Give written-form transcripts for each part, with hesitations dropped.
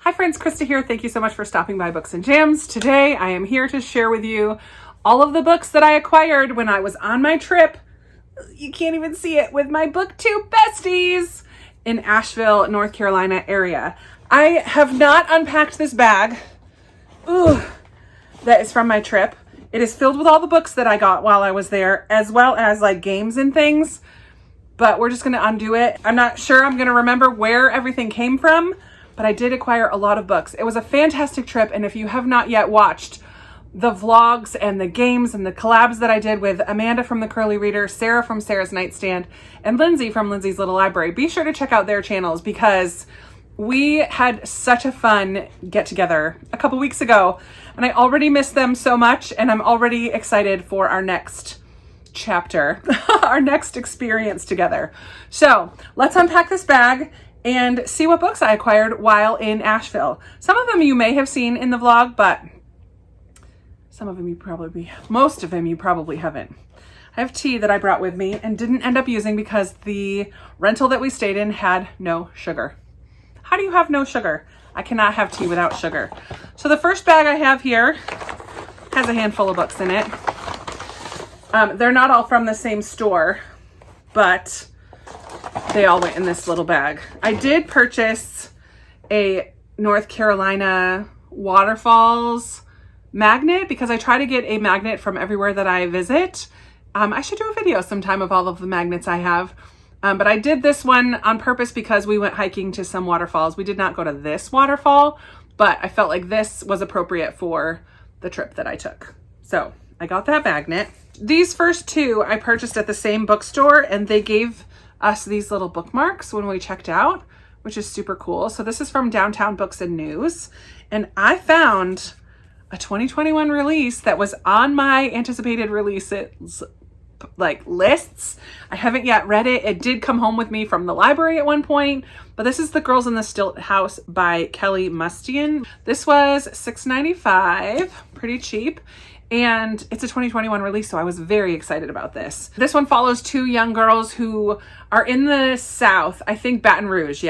Hi friends, Krista here. Thank you so much for stopping by Books and Jams. Today I am here to share with you all of the books that I acquired when I was on my trip. You can't even see it, with my booktube besties in Asheville, North Carolina area. I have not unpacked this bag. Ooh, that is from my trip. It is filled with all the books that I got while I was there, as well as like games and things, but we're just gonna undo it. I'm not sure I'm gonna remember where everything came from, but I did acquire a lot of books. It was a fantastic trip, and if you have not yet watched the vlogs and the games and the collabs that I did with Amanda from The Curly Reader, Sarah from Sarah's Nightstand, and Lindsay from Lindsay's Little Library, be sure to check out their channels because we had such a fun get together a couple weeks ago, and I already miss them so much, and I'm already excited for our next chapter, our next experience together. So let's unpack this bag and see what books I acquired while in Asheville. Some of them you may have seen in the vlog, but most of them you probably haven't. I have tea that I brought with me and didn't end up using because the rental that we stayed in had no sugar. How do you have no sugar? I cannot have tea without sugar. So the first bag I have here has a handful of books in it. They're not all from the same store, but they all went in this little bag. I did purchase a North Carolina waterfalls magnet because I try to get a magnet from everywhere that I visit. I should do a video sometime of all of the magnets I have. But I did this one on purpose because we went hiking to some waterfalls. We did not go to this waterfall, but I felt like this was appropriate for the trip that I took. So I got that magnet. These first two I purchased at the same bookstore, and they gave us these little bookmarks when we checked out, which is super cool. So this is from Downtown Books and News, and I found a 2021 release that was on my anticipated releases like lists. I haven't yet read it. It did come home with me from the library at one point, but this is The Girls in the Stilt House by Kelly Mustian. This was $6.95, pretty cheap. And it's a 2021 release, so I was very excited about this. This one follows two young girls who are in the South, I think Baton Rouge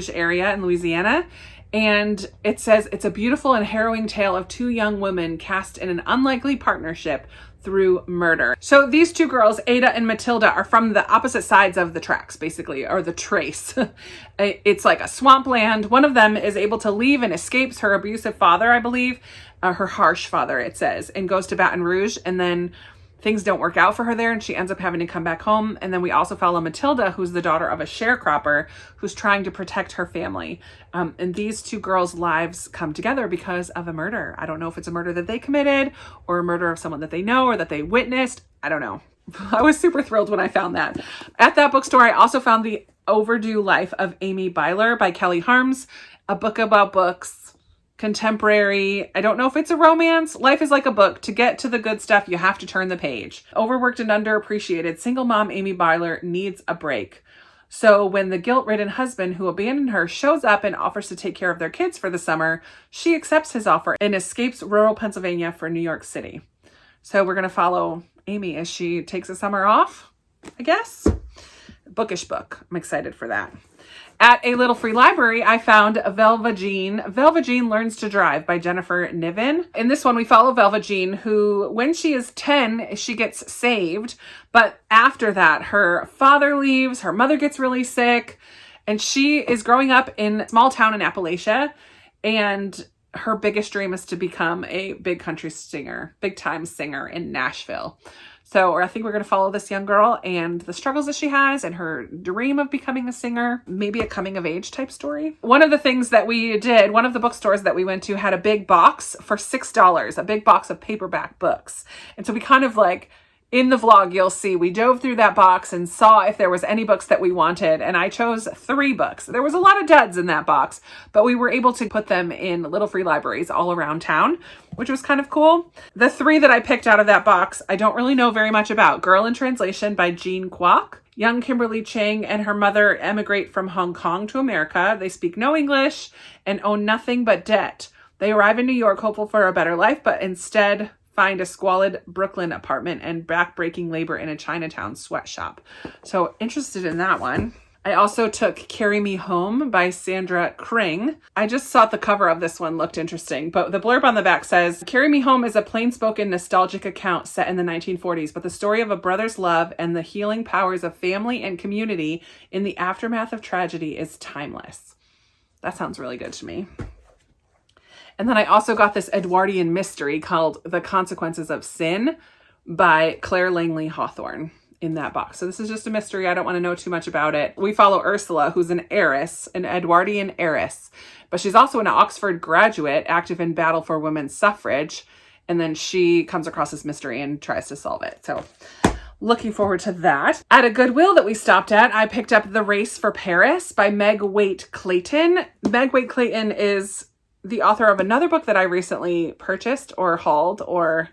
area in Louisiana. And it says, it's a beautiful and harrowing tale of two young women cast in an unlikely partnership through murder. So these two girls, Ada and Matilda, are from the opposite sides of the tracks, basically, or the trace. It's like a swampland. One of them is able to leave and escapes her abusive father, I believe, her harsh father, it says, and goes to Baton Rouge, and then things don't work out for her there, and she ends up having to come back home. And then we also follow Matilda, who's the daughter of a sharecropper who's trying to protect her family. And these two girls' lives come together because of a murder. I don't know if it's a murder that they committed or a murder of someone that they know or that they witnessed. I don't know. I was super thrilled when I found that. At that bookstore, I also found The Overdue Life of Amy Byler by Kelly Harms, a book about books. Contemporary. I don't know if it's a romance. Life is like a book. To get to the good stuff, you have to turn the page. Overworked and underappreciated, single mom Amy Byler needs a break. So when the guilt-ridden husband who abandoned her shows up and offers to take care of their kids for the summer, she accepts his offer and escapes rural Pennsylvania for New York City. So we're going to follow Amy as she takes a summer off, I guess. Bookish book. I'm excited for that. At a little free library, I found Velva Jean. Velva Jean Learns to Drive by Jennifer Niven. In this one, we follow Velva Jean, who, when she is 10, she gets saved. But after that, her father leaves, her mother gets really sick, and she is growing up in a small town in Appalachia. And her biggest dream is to become a big country singer, big time singer in Nashville. So I think we're going to follow this young girl and the struggles that she has and her dream of becoming a singer, maybe a coming of age type story. One of the things that we did, one of the bookstores that we went to had a big box for $6, a big box of paperback books. And so we kind of like, in the vlog, you'll see we dove through that box and saw if there was any books that we wanted. And I chose 3 books. There was a lot of duds in that box, but we were able to put them in little free libraries all around town, which was kind of cool. The 3 that I picked out of that box, I don't really know very much about. Girl in Translation by Jean Kwok. Young Kimberly Chang and her mother emigrate from Hong Kong to America. They speak no English and own nothing but debt. They arrive in New York hopeful for a better life, but instead find a squalid Brooklyn apartment and backbreaking labor in a Chinatown sweatshop. So interested in that one. I also took Carry Me Home by Sandra Kring. I just thought the cover of this one looked interesting, but the blurb on the back says, Carry Me Home is a plain-spoken, nostalgic account set in the 1940s, but the story of a brother's love and the healing powers of family and community in the aftermath of tragedy is timeless. That sounds really good to me. And then I also got this Edwardian mystery called The Consequences of Sin by Claire Langley Hawthorne in that box. So this is just a mystery. I don't want to know too much about it. We follow Ursula, who's an heiress, an Edwardian heiress, but she's also an Oxford graduate active in battle for women's suffrage. And then she comes across this mystery and tries to solve it. So looking forward to that. At a Goodwill that we stopped at, I picked up The Race for Paris by Meg Waite Clayton. Meg Waite Clayton is the author of another book that I recently purchased or hauled or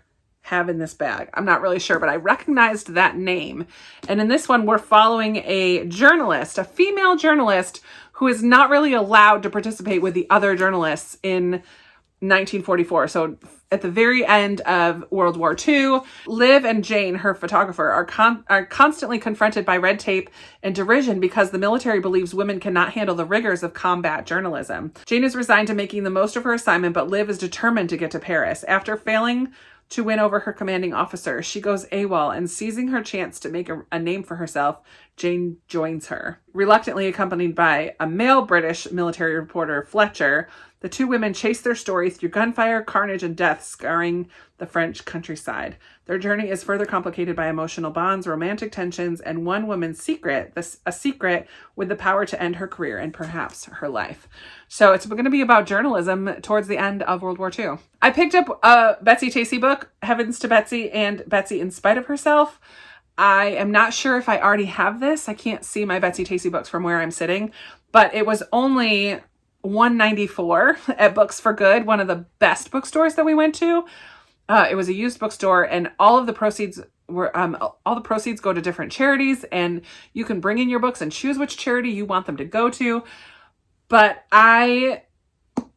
have in this bag. I'm not really sure, but I recognized that name. And in this one, we're following a journalist, a female journalist who is not really allowed to participate with the other journalists in 1944. So at the very end of World War II, Liv and Jane, her photographer, are constantly confronted by red tape and derision because the military believes women cannot handle the rigors of combat journalism. Jane is resigned to making the most of her assignment, but Liv is determined to get to Paris. After failing to win over her commanding officer, she goes AWOL, and seizing her chance to make a name for herself, Jane joins her. Reluctantly accompanied by a male British military reporter, Fletcher, the two women chase their story through gunfire, carnage, and death, scarring the French countryside. Their journey is further complicated by emotional bonds, romantic tensions, and one woman's secret, a secret with the power to end her career and perhaps her life. So it's going to be about journalism towards the end of World War II. I picked up a Betsy Tacy book, Heavens to Betsy and Betsy in Spite of Herself. I am not sure if I already have this. I can't see my Betsy Tacy books from where I'm sitting, but it was only $1.94 at Books for Good, one of the best bookstores that we went to. It was a used bookstore, and all of the proceeds go to different charities, and you can bring in your books and choose which charity you want them to go to. But I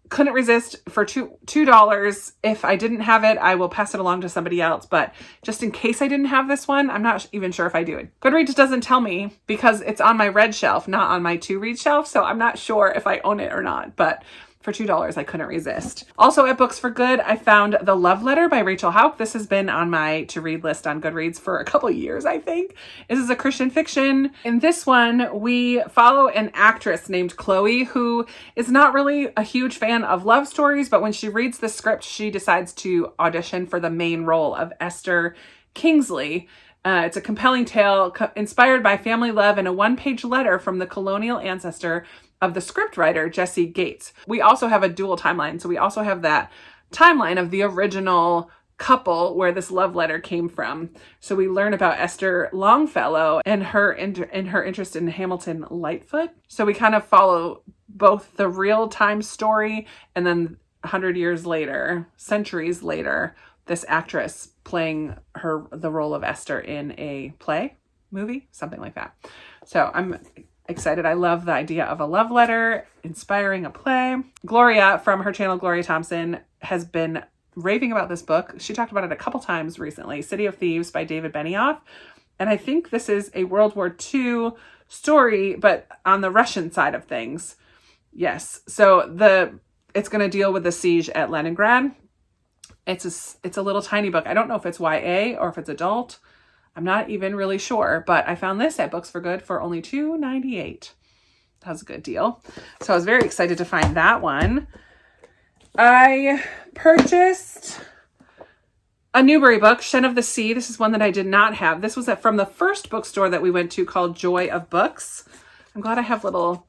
couldn't resist for $2. If I didn't have it, I will pass it along to somebody else. But just in case I didn't have this one, I'm not even sure if I do it. Goodreads doesn't tell me because it's on my red shelf, not on my to-read shelf. So I'm not sure if I own it or not. But for $2, I couldn't resist. Also at Books for Good, I found The Love Letter by Rachel Hauck. This has been on my to-read list on Goodreads for a couple of years, I think. This is a Christian fiction. In this one, we follow an actress named Chloe who is not really a huge fan of love stories, but when she reads the script, she decides to audition for the main role of Esther Kingsley. It's a compelling tale inspired by family love and a one-page letter from the colonial ancestor of the scriptwriter, Jesse Gates. We also have a dual timeline. So we also have that timeline of the original couple where this love letter came from. So we learn about Esther Longfellow and her interest in Hamilton Lightfoot. So we kind of follow both the real-time story and then 100 years later, centuries later, this actress playing the role of Esther in a play, movie, something like that. So I'm excited. I love the idea of a love letter inspiring a play. Gloria from her channel, Gloria Thompson, has been raving about this book. She talked about it a couple times recently, City of Thieves by David Benioff. And I think this is a World War II story, but on the Russian side of things. Yes. So it's going to deal with the siege at Leningrad. It's a little tiny book. I don't know if it's YA or if it's adult. I'm not even really sure, but I found this at Books for Good for only $2.98. That was a good deal. So I was very excited to find that one. I purchased a Newbery book, Shen of the Sea. This is one that I did not have. This was from the first bookstore that we went to called Joy of Books. I'm glad I have little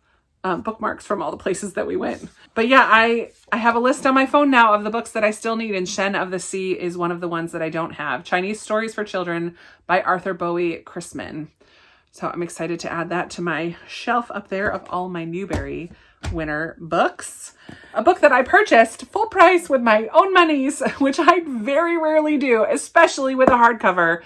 bookmarks from all the places that we went. But yeah, I have a list on my phone now of the books that I still need, and Shen of the Sea is one of the ones that I don't have. Chinese Stories for Children by Arthur Bowie Chrisman. So I'm excited to add that to my shelf up there of all my Newbery winner books. A book that I purchased full price with my own monies, which I very rarely do, especially with a hardcover.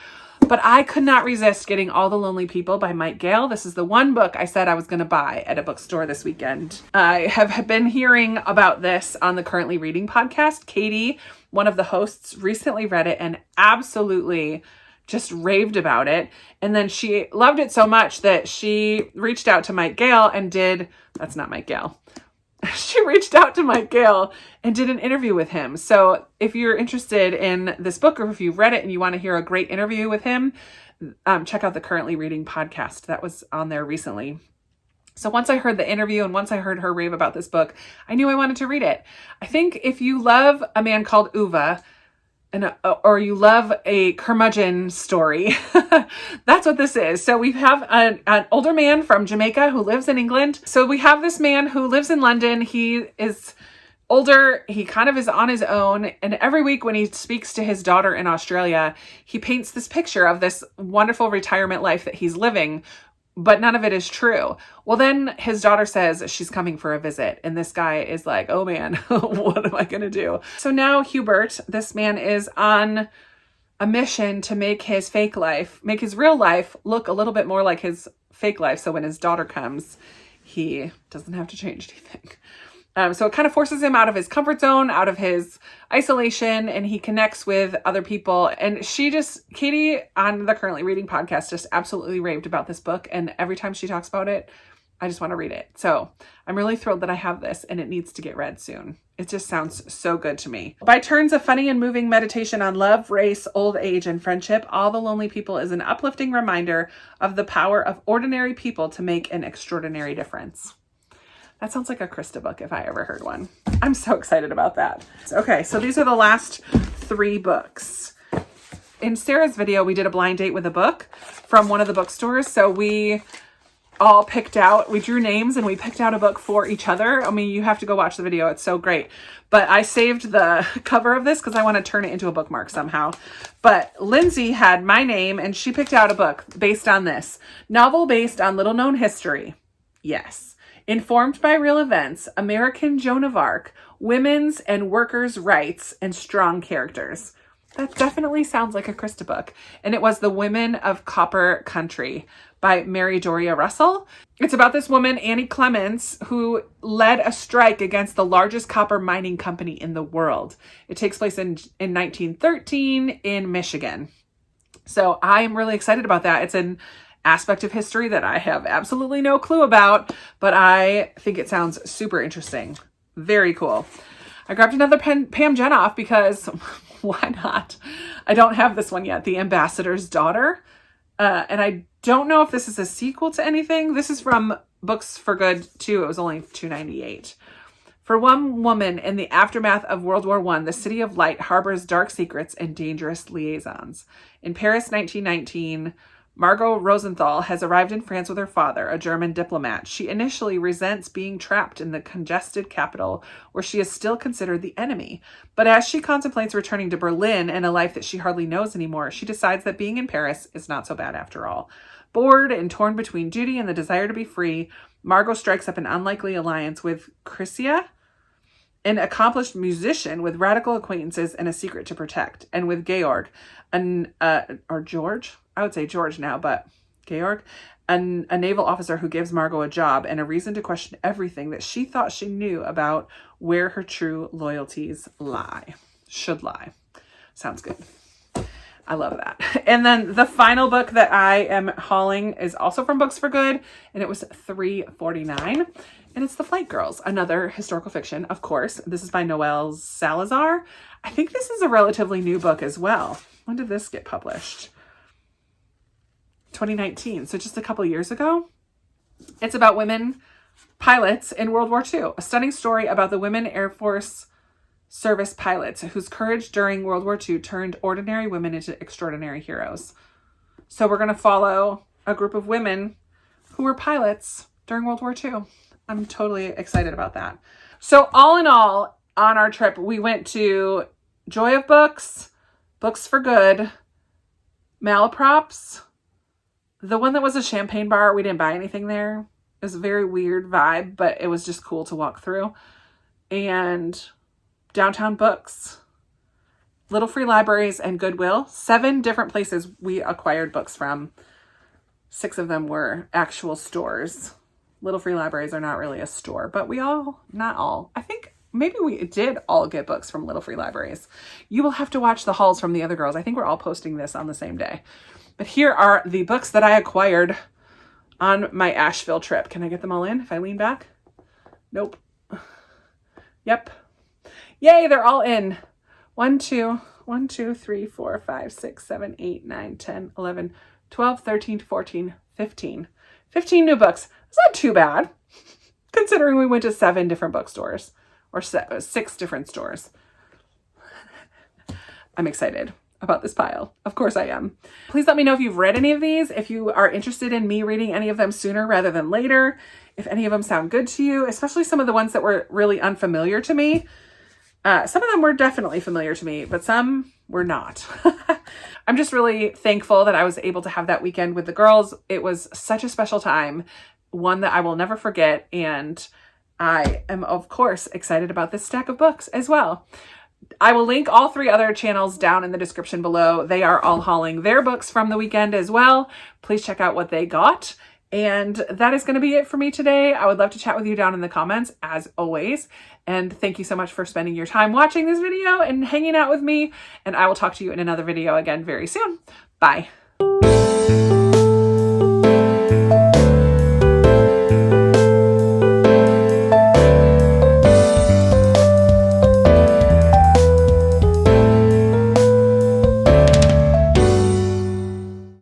But I could not resist getting All the Lonely People by Mike Gale. This is the one book I said I was going to buy at a bookstore this weekend. I have been hearing about this on the Currently Reading podcast. Katie, one of the hosts, recently read it and absolutely just raved about it. And then she loved it so much that she reached out to Mike Gale and that's not Mike Gale. She reached out to Mike Gale and did an interview with him. So if you're interested in this book, or if you've read it and you want to hear a great interview with him, check out the Currently Reading podcast. That was on there recently. So once I heard the interview and once I heard her rave about this book, I knew I wanted to read it. I think if you love A Man Called Uva, or you love a curmudgeon story, that's what this is. So we have an older man from Jamaica who lives in England. So we have this man who lives in London. He is older. He kind of is on his own. And every week when he speaks to his daughter in Australia, he paints this picture of this wonderful retirement life that he's living, but none of it is true. Well, then his daughter says she's coming for a visit. And this guy is like, oh man, what am I going to do? So now Hubert, this man, is on a mission to make his real life look a little bit more like his fake life. So when his daughter comes, he doesn't have to change anything. So it kind of forces him out of his comfort zone, out of his isolation, and he connects with other people. And Katie on the Currently Reading podcast just absolutely raved about this book. And every time she talks about it, I just want to read it. So I'm really thrilled that I have this and it needs to get read soon. It just sounds so good to me. By turns, a funny and moving meditation on love, race, old age, and friendship, All the Lonely People is an uplifting reminder of the power of ordinary people to make an extraordinary difference. That sounds like a Krista book if I ever heard one. I'm so excited about that. Okay, so these are the last 3 books. In Sarah's video, we did a blind date with a book from one of the bookstores. So we all we drew names and we picked out a book for each other. I mean, you have to go watch the video. It's so great. But I saved the cover of this because I want to turn it into a bookmark somehow. But Lindsay had my name and she picked out a book based on this. Novel based on little known history. Yes. Informed by real events, American Joan of Arc, women's and workers' rights, and strong characters. That definitely sounds like a Krista book. And it was The Women of Copper Country by Mary Doria Russell. It's about this woman, Annie Clements, who led a strike against the largest copper mining company in the world. It takes place in 1913 in Michigan. So I'm really excited about that. It's an aspect of history that I have absolutely no clue about, but I think it sounds super interesting. Very cool. I grabbed another Pam Jenoff because why not? I don't have this one yet, The Ambassador's Daughter. And I don't know if this is a sequel to anything. This is from Books for Good too. It was only $2.98. For one woman in the aftermath of World War I, the City of Light harbors dark secrets and dangerous liaisons. In Paris, 1919, Margot Rosenthal has arrived in France with her father, a German diplomat. She initially resents being trapped in the congested capital where she is still considered the enemy. But as she contemplates returning to Berlin and a life that she hardly knows anymore, she decides that being in Paris is not so bad after all. Bored and torn between duty and the desire to be free, Margot strikes up an unlikely alliance with Chrysia, an accomplished musician with radical acquaintances and a secret to protect, and with Georg, or George? I would say George now, but Georg, a naval officer who gives Margot a job and a reason to question everything that she thought she knew about where her true loyalties should lie. Sounds good. I love that. And then the final book that I am hauling is also from Books for Good, and it was $3.49. And it's The Flight Girls, another historical fiction, of course. This is by Noelle Salazar. I think this is a relatively new book as well. When did this get published? 2019, so just a couple years ago. It's about women pilots in World War II. A stunning story about the women Air Force service pilots whose courage during World War II turned ordinary women into extraordinary heroes. So we're going to follow a group of women who were pilots during World War II. I'm totally excited about that. So all in all, on our trip, we went to Joy of Books, Books for Good, Malaprops, the one that was a champagne bar. We didn't buy anything there. It was a very weird vibe, but it was just cool to walk through. And Downtown Books, Little Free Libraries, and Goodwill. 7 different places we acquired books from. 6 of them were actual stores. Little Free Libraries are not really a store, but not all. I think maybe we did all get books from Little Free Libraries. You will have to watch the hauls from the other girls. I think we're all posting this on the same day. But here are the books that I acquired on my Asheville trip. Can I get them all in if I lean back? Nope. Yep. Yay, they're all in. 1, 2, 3, 4, 5, 6, 7, 8, 9, 10, 11, 12, 13, 14, 15. 15 new books. It's not too bad, considering we went to 7 different bookstores, or 6 different stores. I'm excited about this pile. Of course I am. Please let me know if you've read any of these, if you are interested in me reading any of them sooner rather than later, if any of them sound good to you, especially some of the ones that were really unfamiliar to me. Some of them were definitely familiar to me, but some were not. I'm just really thankful that I was able to have that weekend with the girls. It was such a special time, one that I will never forget, and I am, of course, excited about this stack of books as well. I will link all 3 other channels down in the description below. They are all hauling their books from the weekend as well. Please check out what they got. And that is going to be it for me today. I would love to chat with you down in the comments as always. And thank you so much for spending your time watching this video and hanging out with me. And I will talk to you in another video again very soon. Bye.